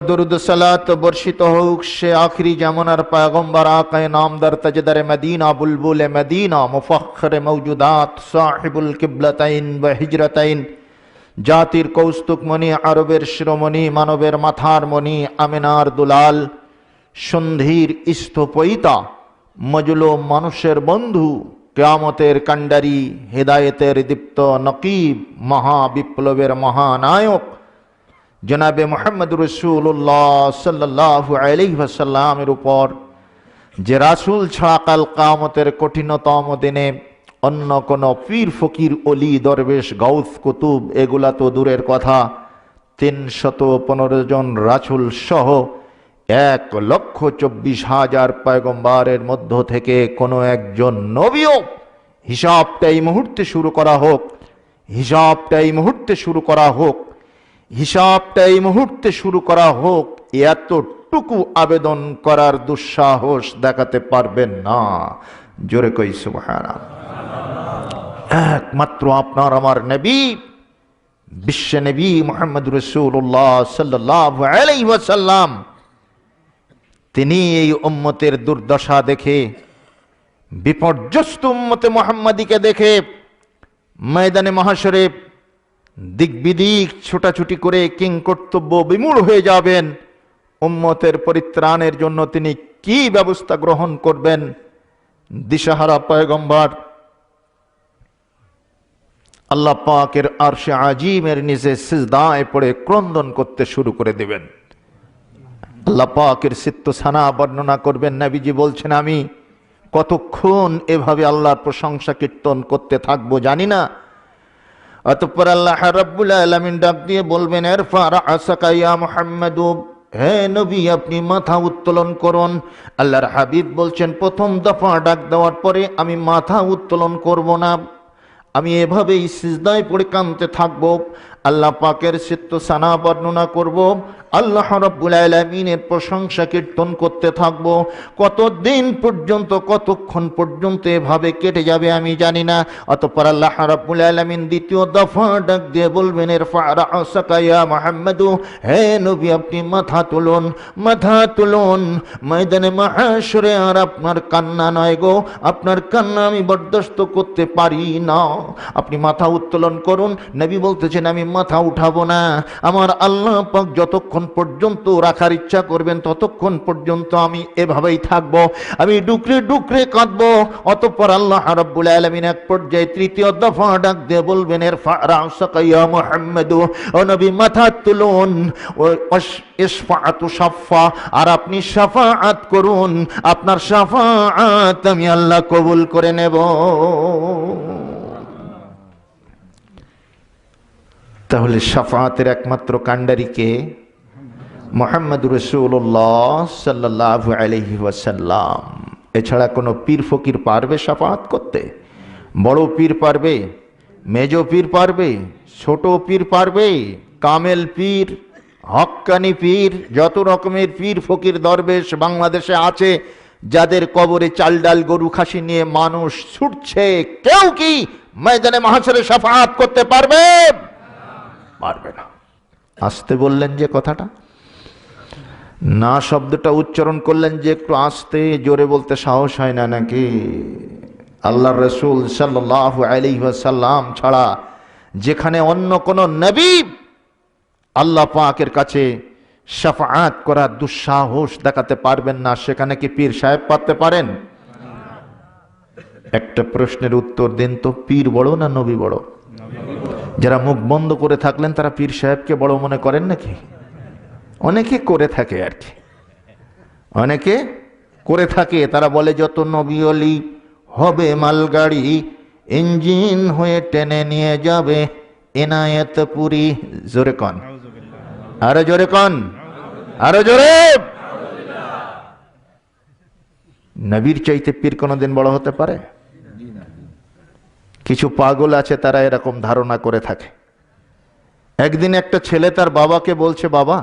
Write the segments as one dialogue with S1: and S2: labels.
S1: दुरूद सलात बर्षित होक से आखिरी जमानार पैगम्बर आक़ाए नामदार तजदर मदीना बुलबुल मदीना मुफख्खर मौजूदात साहिबुल किबलतैन व हिजरतैन जातिर कौस्तुक मणि आरबेर शिरोमणि मानवेर माथार मणि आमिनार दुलाल सन्धिर স্থপয়িতা मजलो मानुषेर बंधु कियामतेर कांडारी हिदायतेर दीप्त नकीब महाविप्लवेर महानायक जनाबे मोहम्मद रसूलुल्लाह सल्लल्लाहु अलैहि वसल्लामेर ऊपर जे रासूल छाड़ा काल कियामतेर कठिनतम दिने अन्य कोनो पीर फकीर अली दरवेश गौस कुतुब एगुला तो दूरेर कथा 315 जन रासूल सह 1,24,000 पैगम्बारेर मध्य थेके कोनो एकजन नबीओ हिसाबटा एई मुहूर्ते शुरू करा होक, हिसाबटा एई मुहूर्ते शुरू करा होक, हिसाबटा এই মুহূর্তে শুরু করা হোক, এতটুকু আবেদন করার দুঃসাহস দেখাতে পারবেন না। জোরে কই সুবহানাল্লাহ। একমাত্র আপনার আমার নবী বিশ্ব নবী মুহাম্মদ রাসূলুল্লাহ সাল্লাল্লাহু আলাইহি ওয়াসাল্লাম তিনি এই উম্মতের দুর্দশা দেখে বিপর্যস্ত উম্মতে মুহাম্মাদীকে দেখে ময়দানে মাহশরে दिक बिदिक छोटाछुटी करे किं कर्तव्य विमूढ़ हो जाबेन उम्मतेर परित्राणेर जन्य तिनि की व्यवस्था ग्रहण करबेन। दिशाहारा पैगम्बर आल्लाह पाकेर आरशे आजीमेर निचे सिजदाय पड़े क्रंदन करते शुरू करे दिबेन। आल्लाह पाकेर सित्तसाना बर्णना करबेन। नबीजी बोलछेन आमी कतक्षण एभाবে आल्लाहर प्रशंसा कीर्तन करते थाकबो जानि ना। अतঃपर अल्लाह रब्बुल आलामीन डाक दिए बोलबेन इरफा राअसाका या मुहम्मद, हे नबी अपनी माथा उत्तोलन करुन। आल्लाहर हाबिब बोलছেন प्रथम दफा डाक देওয়ার পরে আমি माथा उत्तोलन करब ना, আমি এভাবেই সিজদায় পড়ে কাঁদতে থাকব। আল্লাহ পাকের সিত্তসানা বর্ণনা করব, আল্লাহ রাব্বুল আলামিনের প্রশংসা কীর্তন করতে থাকব। কতদিন পর্যন্ত কতক্ষণ পর্যন্ত এভাবে কেটে যাবে আমি জানি না। অতঃপর আল্লাহ রাব্বুল আলামিন দ্বিতীয় দফা ডাক দিয়ে বলবেন ইরফা রাআসাকা ইয়া মুহাম্মদ, হে নবী আপনি মাথা তুলুন, মাথা তুলুন। ময়দানে মাহশরে আর আপনার কান্না নয় গো, আপনার কান্না আমি বরদাস্ত করতে পারি না, আপনি মাথা উত্তোলন করুন। নবী বলতেছেন আমি মাথা উঠাবো না, আমার আল্লাহ পাক যতক্ষণ পর্যন্ত রাখার ইচ্ছা করবেন ততক্ষণ পর্যন্ত আমি এভাবেই থাকব, আমি ডুকরে ডুকরে কাঁদবো। অতঃপর আল্লাহ রাব্বুল আলামিন এক পর্যায়ে তৃতীয় দফা ডাক দিয়ে বলবেন ইরফা রাআসাকা ইয়া মুহাম্মদ, ও নবী মাথা তুলুন, ইশফাআতু শাফা, আর আপনি শাফাআত করুন, আপনার শাফাআত আমি আল্লাহ কবুল করে নেব। তাহলে শাফাআতের একমাত্র কাণ্ডারি কে? মুহাম্মদ রাসূলুল্লাহ সাল্লাল্লাহু আলাইহি ওয়াসাল্লাম। এছাড়া কোনো পীর ফকির পারবে শাফাআত করতে? বড় পীর পারবে, মেজো পীর পারবে, ছোট পীর পারবে, কামেল পীর, হক্কানি পীর, যত রকমের পীর ফকির দরবেশ বাংলাদেশে আছে, যাদের কবরে চাল ডাল গরু খাসি নিয়ে মানুষ ছুটছে, কেউ কি ময়দানে মাহশরে শাফাআত করতে পারবে? পারবে না। আস্তে বললেন যে কথাটা, না শব্দটা উচ্চারণ করলেন যে একটু আস্তে, জোরে বলতে সাহস হয় না নাকি? আল্লাহর রাসূল সাল্লাল্লাহু আলাইহি ওয়াসাল্লাম ছাড়া যেখানে অন্য কোন নবী আল্লাহ পাকের কাছে শাফাআত করার দুঃসাহস দেখাতে পারবেন না, সেখানে কি পীর সাহেব পারতে পারেন? একটা প্রশ্নের উত্তর দিন তো, পীর বড় না নবী বড়? যারা মুখ বন্ধ করে থাকলেন তারা পীর সাহেবকে বড় মনে করেন নাকি? অনেকে করে থাকে আর কি, অনেকে করে থাকে। তারা বলে যত নবী ওলি হবে মালগাড়ি, ইঞ্জিন হয়ে টেনে নিয়ে যাবে এনায়েতপুরি। জোরে কন, আরো জোরে কন, আরো জোরে। নবীর চাইতে পীর কোনোদিন বড় হতে পারে? কিছু পাগল আছে তারা এরকম ধারণা করে থাকে। একদিন একটা ছেলে তার বাবাকে বলছে, বাবা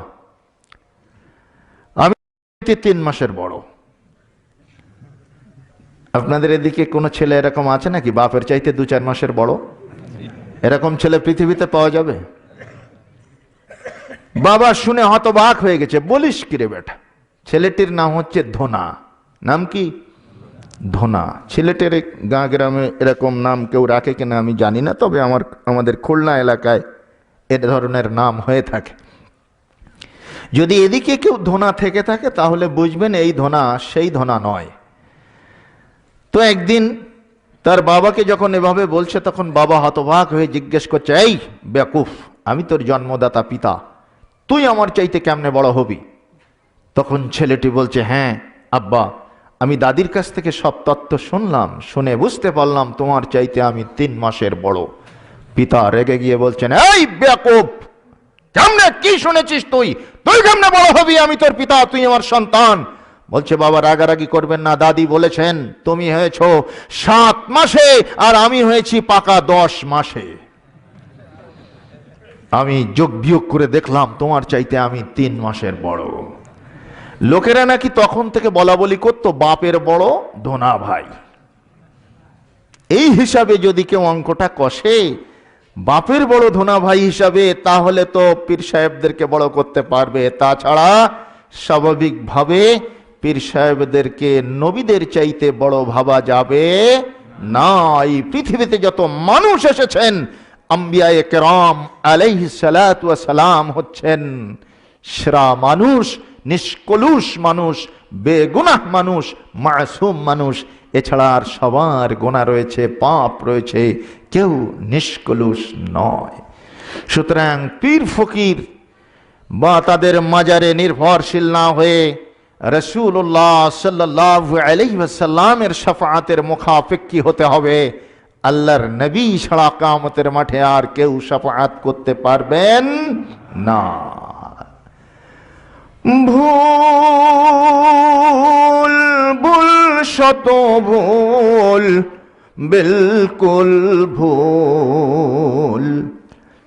S1: আমি 3 মাসের বড়। আপনাদের এদিকে কোনো ছেলে এরকম আছে নাকি বাপের চাইতে 2-4 মাসের বড়? এরকম ছেলে পৃথিবীতে পাওয়া যাবে? বাবা শুনে হতবাক হয়ে গেছে, বলিস কি রে বেটা? ছেলেটির নাম হচ্ছে ধোনা। নাম কি? ধোনা। ছেলেটের গাঁ গ্রামে এরকম নাম কেউ রাখে কিনা আমি জানি না, তবে আমাদের খুলনা এলাকায় এ ধরনের নাম হয়ে থাকে। যদি এদিকে কেউ ধোনা থেকে থাকে তাহলে বুঝবেন এই ধোনা সেই ধোনা নয়। তো একদিন তার বাবাকে যখন এভাবে বলছে তখন বাবা হতবাক হয়ে জিজ্ঞেস করছে, এই বেকুফ, আমি তোর জন্মদাতা পিতা, তুই আমার চাইতে কেমনে বড় হবি? তখন ছেলেটি বলছে, হ্যাঁ আব্বা, আমি দাদির কাছ থেকে সব তত্ত্ব শুনলাম, শুনে বুঝতে পারলাম তোমার চাইতে আমি 3 মাসের বড়। পিতা রেগে গিয়ে বলছেন, এই বেকুফ, কেমনে কি শুনেছিস তুই? তুই কেমনে বড় হবি? আমি তোর পিতা, তুই আমার সন্তান। বলছে, বাবা রাগারাগি করবেন না, দাদি বলেছেন তুমি হয়েছো 7 মাসে আর আমি হয়েছি পাকা 10 মাসে। আমি যোগ বিয়োগ করে দেখলাম তোমার চাইতে আমি 3 মাসের বড়। লোকেরা নাকি তখন থেকে বলা বলি করতো, বাপের বড় ধোনা ভাই। এই হিসাবে যদি কেউ অঙ্কটা কষে বাপের বড় ধোনা ভাই হিসাবে, তাহলে তো পীর সাহেবদেরকে বড় করতে পারবে। তাছাড়া স্বাভাবিকভাবে পীর সাহেবদেরকে নবীদের চাইতে বড় ভাবা যাবে না। এই পৃথিবীতে যত মানুষ এসেছেন, আম্বিয়ায়ে কেরাম আলাইহিস সালাতু ওয়াস সালাম হচ্ছেন সেরা মানুষ, নিষ্কলুষ মানুষ, বেগুনাহ মানুষ, মাসুম মানুষ। এছাড়া আর সবার গুনাহ রয়েছে, পাপ রয়েছে, কেউ নিষ্কলুষ নয়। সুতরাং পীর ফকির বা তাদের মাজারে নির্ভরশীল না হয়ে রাসূলুল্লাহ সাল্লাল্লাহু আলাইহি ওয়াসাল্লামের শাফাআতের মুখাপেক্ষী হতে হবে। আল্লাহর নবী ছাড়া কিয়ামতের মাঠে আর কেউ শাফাআত করতে পারবেন না। ভুল ভুল শত ভুল, বিলকুল ভুল,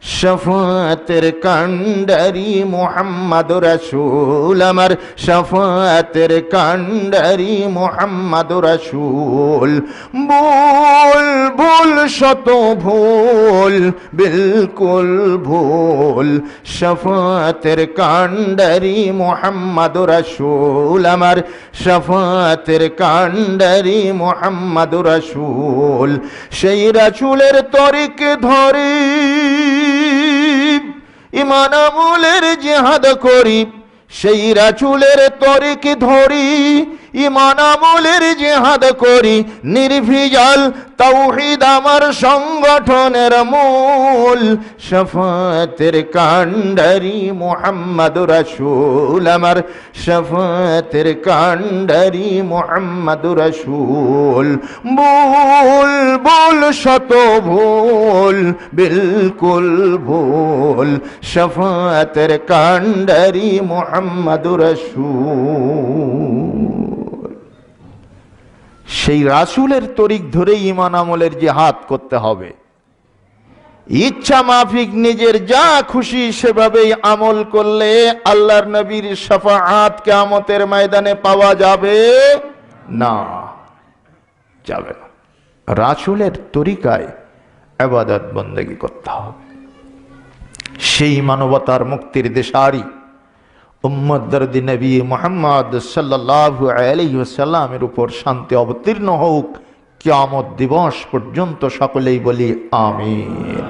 S1: শফাতের কান্ডারি মুহাম্মদুর রাসূল, আমার শফাতের কান্ডারি মুহাম্মদুর রাসূল। ভুল ভুল শত ভুল, বিলকুল ভুল, শফাতের কান্ডারি মুহাম্মদুর রাসূল, আমার শফাতের কান্ডারি মুহাম্মদুর রাসূল। সেই রাসূলের তরিক ধরে ঈমান আমলের জিহাদ করি, সেই রাসূলের তরিক ধরি ঈমান আমলের জিহাদ করি। নির্ভেজাল তাওহীদ আমার সংগঠনের মূল, শফাতের কান্ডারি মুহাম্মদুর রাসূল, আমার শফাতের কান্ডারি মুহাম্মদুর রাসূল। ভুল ভুল শত ভুল, বিলকুল ভুল, শফাতের কান্ডারি মুহাম্মদুর রাসূল। সেই রাসূলের তরিক ধরে ঈমান আমলের জিহাদ করতে হবে। ইচ্ছা মাফিক নিজের যা খুশি সেভাবেই আমল করলে আল্লাহর নবীর শাফাআত কিয়ামতের ময়দানে পাওয়া যাবে না, যাবে না। রাসূলের তরিকায় ইবাদত বন্দেগী করতে হবে। সেই মানবতার মুক্তির দিশারি উম্মত দরদি নবী মুহাম্মদ সাল্লাল্লাহু আলাইহি ওয়াসাল্লামের উপর শান্তি অবতীর্ণ হোক কিয়ামত দিবস পর্যন্ত। সকলেই বলি আমিন।